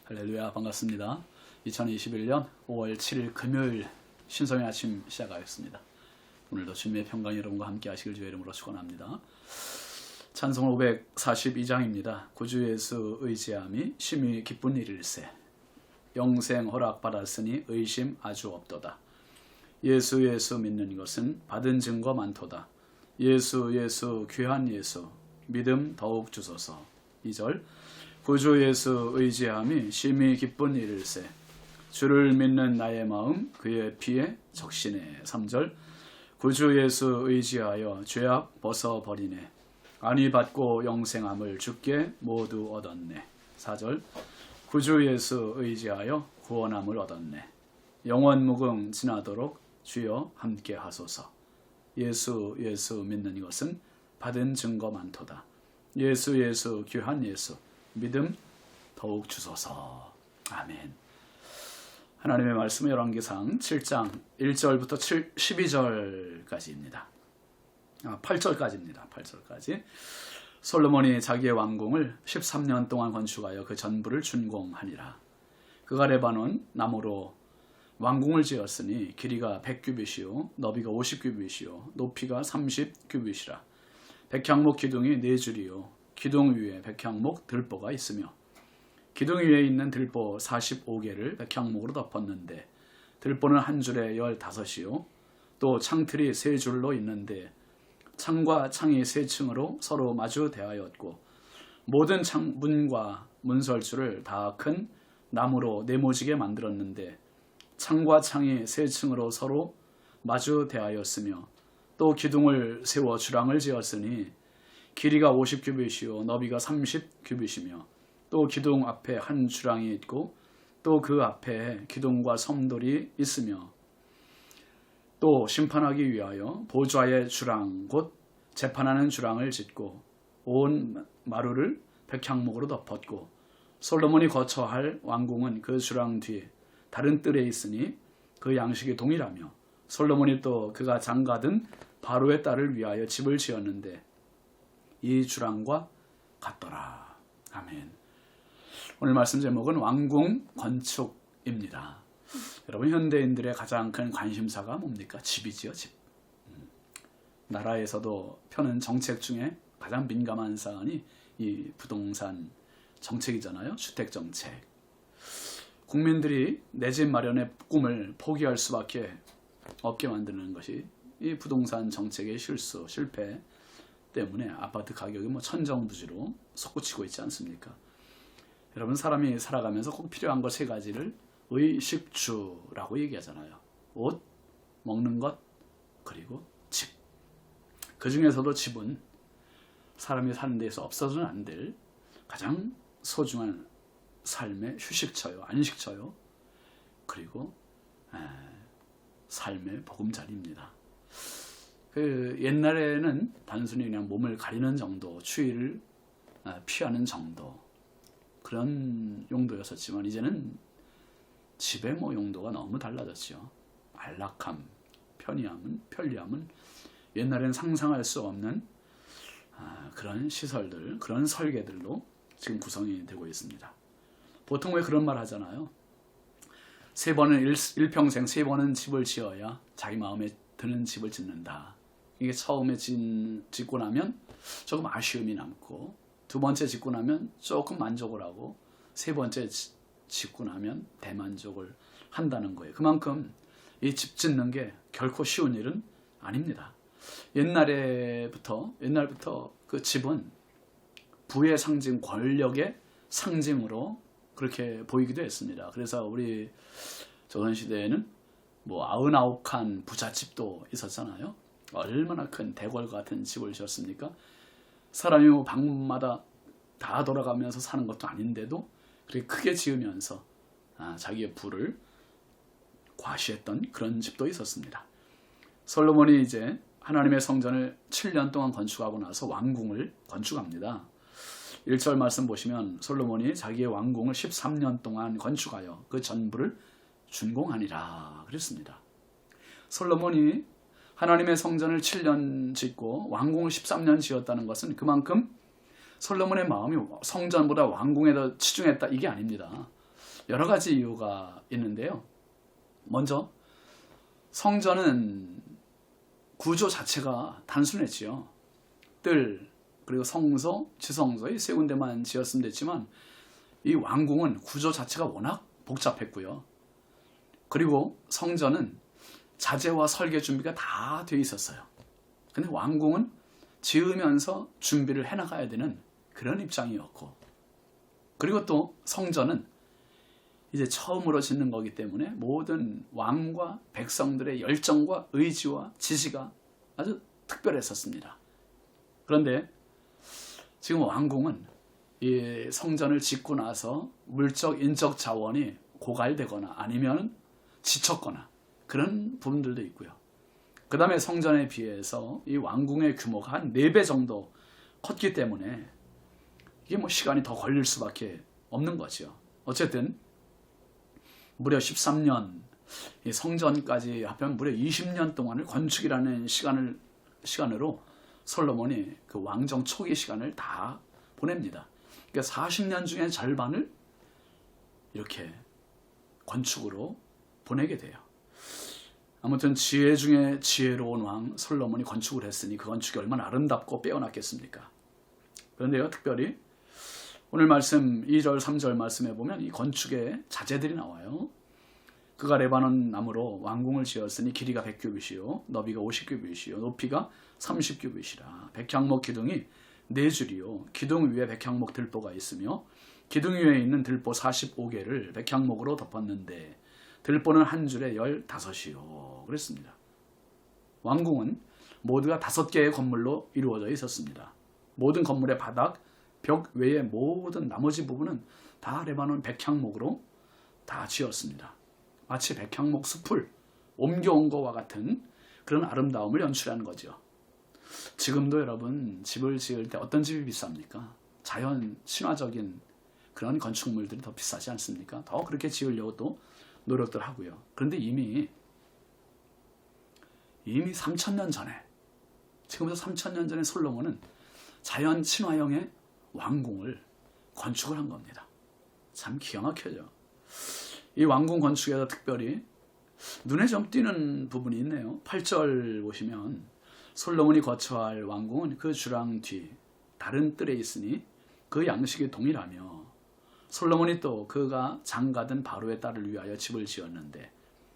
할렐루야, 반갑습니다. 2021년 5월 7일 금요일 신성의 아침 시작하겠습니다. 오늘도 주님의 평강이 여러분과 함께 하시길 주의 이름으로 축원합니다. 찬송 542장입니다. 구주 예수 의지함이 심히 기쁜 일일세. 영생 허락 받았으니 의심 아주 없도다. 예수 믿는 것은 받은 증거 많도다. 예수 귀한 예수 믿음 더욱 주소서. 2절 구주 예수 의지함이 심히 기쁜 일일세. 주를 믿는 나의 마음 그의 피에 적시네. 3절 구주 예수 의지하여 죄악 벗어버리네. 안위 받고 영생함을 주께 모두 얻었네. 4절 구주 예수 의지하여 구원함을 얻었네. 영원 무궁 지나도록 주여 함께 하소서. 예수 믿는 것은 받은 증거 많도다. 예수 귀한 예수 믿음 더욱 주소서. 아멘. 하나님의 말씀은 열왕기상 7장 1절부터 12절까지입니다. 8절까지입니다. 8절까지. 솔로몬이 자기의 왕궁을 13년 동안 건축하여 그 전부를 준공하니라. 그가 레바논 나무로 왕궁을 지었으니 길이가 100규빗이요 너비가 50규빗이요 높이가 30규빗이라. 백향목 기둥이 4줄이요 기둥 위에 백향목 들보가 있으며 기둥 위에 있는 들보 45개를 백향목으로 덮었는데 들보는 한 줄에 15이요 또 창틀이 3줄로 있는데 창과 창이 3층으로 서로 마주 대하였고 모든 문과 문설주를 다 큰 나무로 네모지게 만들었는데 창과 창이 3층으로 서로 마주 대하였으며 또 기둥을 세워 주랑을 지었으니 길이가 50규빗이요 너비가 30규빗이며 또 기둥 앞에 한 주랑이 있고 또 그 앞에 기둥과 섬돌이 있으며 또 심판하기 위하여 보좌의 주랑 곧 재판하는 주랑을 짓고 온 마루를 백향목으로 덮었고 솔로몬이 거처할 왕궁은 그 주랑 뒤에 다른 뜰에 있으니 그 양식이 동일하며 솔로몬이 또 그가 장가든 바로의 딸을 위하여 집을 지었는데 이 주랑과 같더라. 아멘. 오늘 말씀 제목은 왕궁 건축입니다. 여러분, 현대인들의 가장 큰 관심사가 뭡니까? 집이지요, 집. 나라에서도 펴는 정책 중에 가장 민감한 사안이 이 부동산 정책이잖아요. 주택 정책. 국민들이 내 집 마련의 꿈을 포기할 수밖에 없게 만드는 것이 이 부동산 정책의 실패 때문에 아파트 가격이 천정부지로 솟구치고 있지 않습니까? 여러분, 사람이 살아가면서 꼭 필요한 것 3가지를 의식주라고 얘기하잖아요. 옷, 먹는 것, 그리고 집. 그 중에서도 집은 사람이 사는 데에서 없어서는 안 될 가장 소중한 삶의 휴식처요, 안식처요, 그리고 삶의 보금자리입니다. 옛날에는 단순히 그냥 몸을 가리는 정도, 추위를 피하는 정도, 그런 용도였었지만 이제는 집의 용도가 너무 달라졌죠. 안락함, 편리함은 옛날에는 상상할 수 없는 그런 시설들, 그런 설계들로 지금 구성이 되고 있습니다. 보통 왜 그런 말 하잖아요. 일평생 3번은 집을 지어야 자기 마음에 드는 집을 짓는다. 이게 처음에 짓고 나면 조금 아쉬움이 남고, 2번째 짓고 나면 조금 만족을 하고, 3번째 짓고 나면 대만족을 한다는 거예요. 그만큼 이 집 짓는 게 결코 쉬운 일은 아닙니다. 옛날부터 그 집은 부의 상징, 권력의 상징으로 그렇게 보이기도 했습니다. 그래서 우리 조선시대에는 99칸 부잣집도 있었잖아요. 얼마나 큰 대궐 같은 집을 지었습니까? 사람이 방마다 다 돌아가면서 사는 것도 아닌데도 그렇게 크게 지으면서 자기의 부를 과시했던 그런 집도 있었습니다. 솔로몬이 이제 하나님의 성전을 7년 동안 건축하고 나서 왕궁을 건축합니다. 1절 말씀 보시면 솔로몬이 자기의 왕궁을 13년 동안 건축하여 그 전부를 준공하니라 그랬습니다. 솔로몬이 하나님의 성전을 7년 짓고 왕궁을 13년 지었다는 것은 그만큼 솔로몬의 마음이 성전보다 왕궁에 더 치중했다, 이게 아닙니다. 여러 가지 이유가 있는데요. 먼저 성전은 구조 자체가 단순했지요. 뜰, 그리고 성소, 지성소 이 세 군데만 지었으면 됐지만 이 왕궁은 구조 자체가 워낙 복잡했고요. 그리고 성전은 자재와 설계 준비가 다 돼 있었어요. 근데 왕궁은 지으면서 준비를 해나가야 되는 그런 입장이었고, 그리고 또 성전은 이제 처음으로 짓는 거기 때문에 모든 왕과 백성들의 열정과 의지와 지시가 아주 특별했었습니다. 그런데 지금 왕궁은 이 성전을 짓고 나서 물적, 인적 자원이 고갈되거나 아니면 지쳤거나 그런 부분들도 있고요. 그 다음에 성전에 비해서 이 왕궁의 규모가 한 4배 정도 컸기 때문에 이게 뭐 시간이 더 걸릴 수밖에 없는 거죠. 어쨌든 무려 13년, 이 성전까지 합하면 무려 20년 동안을 건축이라는 시간으로 솔로몬이 그 왕정 초기 시간을 다 보냅니다. 그러니까 40년 중에 절반을 이렇게 건축으로 보내게 돼요. 아무튼 지혜 중에 지혜로운 왕 솔로몬이 건축을 했으니 그 건축이 얼마나 아름답고 빼어났겠습니까? 그런데요, 특별히 오늘 말씀 2절 3절 말씀에 보면 이 건축의 자재들이 나와요. 그가 레바논 나무로 왕궁을 지었으니 길이가 100규빗이요 너비가 50규빗이요 높이가 30규빗이라. 백향목 기둥이 4줄이요 기둥 위에 백향목 들보가 있으며 기둥 위에 있는 들보 45개를 백향목으로 덮었는데 들보는 한 줄에 15이요 그랬습니다. 왕궁은 모두가 5개의 건물로 이루어져 있었습니다. 모든 건물의 바닥, 벽 외의 모든 나머지 부분은 다 레바논 백향목으로 다 지었습니다. 마치 백향목 숲을 옮겨온 것과 같은 그런 아름다움을 연출하는 거죠. 지금도 여러분 집을 지을 때 어떤 집이 비쌉니까? 자연 친화적인 그런 건축물들이 더 비싸지 않습니까? 더 그렇게 지으려고 또 노력들 하고요. 그런데 이미 3000년 전에, 지금부터 3000년 전에 솔로몬은 자연 친화형의 왕궁을 건축을 한 겁니다. 참 기가 막혀죠. 이 왕궁 건축에서 특별히 눈에 좀 띄는 부분이 있네요. 8절 보시면 솔로몬이 거처할 왕궁은 그 주랑 뒤 다른 뜰에 있으니 그 양식이 동일하며 솔로몬이 또 그가 장가든 바로의 딸을 위하여 집을 지었는데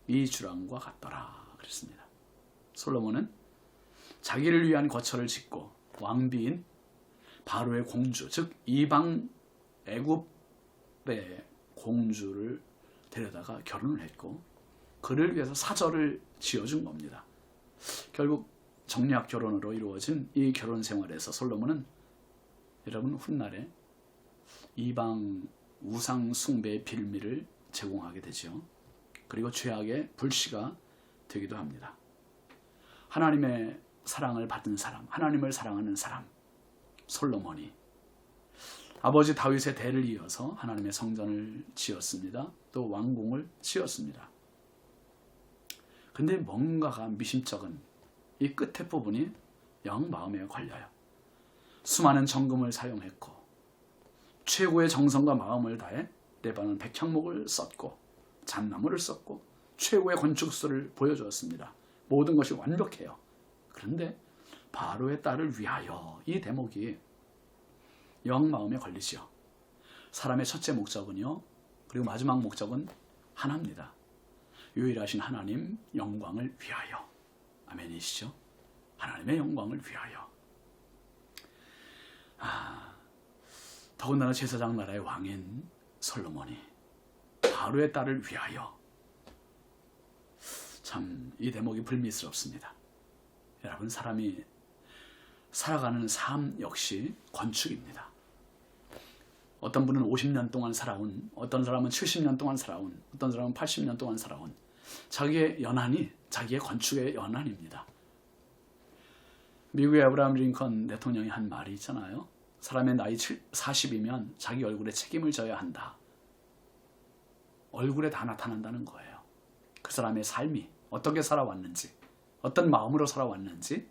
이 주랑과 같더라 그랬습니다. 솔로몬은 자기를 위한 거처를 짓고 왕비인 바로의 공주, 즉 이방 애굽의 공주를 데려다가 결혼을 했고 그를 위해서 사절을 지어준 겁니다. 결국 정략 결혼으로 이루어진 이 결혼 생활에서 솔로몬은 여러분 훗날에 이방 우상 숭배의 빌미를 제공하게 되죠. 그리고 죄악의 불씨가 되기도 합니다. 하나님의 사랑을 받은 사람, 하나님을 사랑하는 사람 솔로몬이 아버지 다윗의 대를 이어서 하나님의 성전을 지었습니다. 또 왕궁을 지었습니다. 근데 뭔가가 미심쩍은 이 끝에 부분이 영 마음에 걸려요. 수많은 정금을 사용했고 최고의 정성과 마음을 다해 레바논 백향목을 썼고 잣나무를 썼고 최고의 건축수를 보여주었습니다. 모든 것이 완벽해요. 그런데 바로의 딸을 위하여 이 대목이 영 마음에 걸리지요. 사람의 첫째 목적은요, 그리고 마지막 목적은 하나입니다. 유일하신 하나님 영광을 위하여. 아멘이시죠? 하나님의 영광을 위하여. 더군다나 제사장 나라의 왕인 솔로몬이 바로의 딸을 위하여. 참 이 대목이 불미스럽습니다. 여러분, 사람이 살아가는 삶 역시 건축입니다. 어떤 분은 50년 동안 살아온, 어떤 사람은 70년 동안 살아온, 어떤 사람은 80년 동안 살아온 자기의 연한이 자기의 건축의 연한입니다. 미국의 아브라함 링컨 대통령이 한 말이 있잖아요. 사람의 나이 40이면 자기 얼굴에 책임을 져야 한다. 얼굴에 다 나타난다는 거예요. 그 사람의 삶이 어떻게 살아왔는지, 어떤 마음으로 살아왔는지.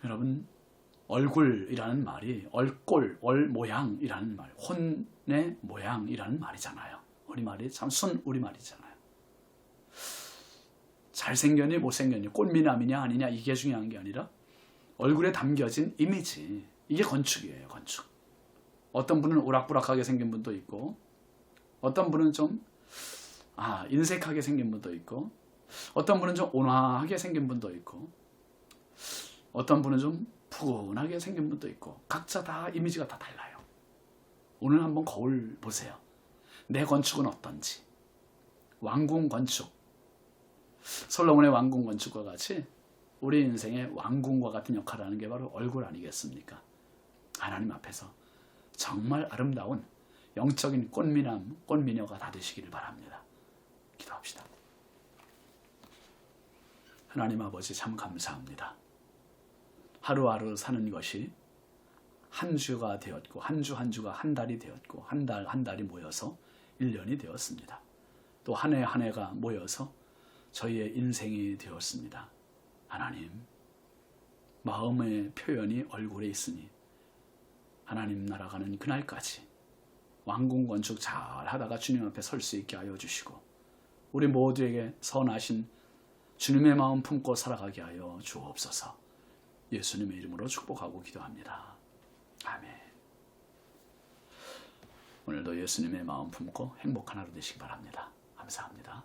여러분, 얼굴이라는 말이 얼꼴, 얼모양이라는 말, 혼의 모양이라는 말이잖아요. 우리말이 참 순 우리말이잖아요. 잘생겼니 못생겼니 꽃미남이냐 아니냐 이게 중요한 게 아니라 얼굴에 담겨진 이미지, 이게 건축이에요. 건축. 어떤 분은 우락부락하게 생긴 분도 있고 어떤 분은 좀 인색하게 생긴 분도 있고 어떤 분은 좀 온화하게 생긴 분도 있고 어떤 분은 좀 푸근하게 생긴 분도 있고 각자 다 이미지가 다 달라요. 오늘 한번 거울 보세요. 내 건축은 어떤지. 왕궁 건축, 솔로몬의 왕궁 건축과 같이 우리 인생의 왕궁과 같은 역할을 하는 게 바로 얼굴 아니겠습니까? 하나님 앞에서 정말 아름다운 영적인 꽃미남, 꽃미녀가 다 되시기를 바랍니다. 기도합시다. 하나님 아버지 참 감사합니다. 하루하루 사는 것이 한 주가 되었고 한 주 한 주가 한 달이 되었고 한 달 한 달이 모여서 1년이 되었습니다. 또 한 해 한 해가 모여서 저희의 인생이 되었습니다. 하나님, 마음의 표현이 얼굴에 있으니 하나님 나라 가는 그날까지 왕궁 건축 잘 하다가 주님 앞에 설 수 있게 하여 주시고 우리 모두에게 선하신 주님의 마음 품고 살아가게 하여 주옵소서. 예수님의 이름으로 축복하고 기도합니다. 아멘. 오늘도 예수님의 마음 품고 행복한 하루 되시기 바랍니다. 감사합니다.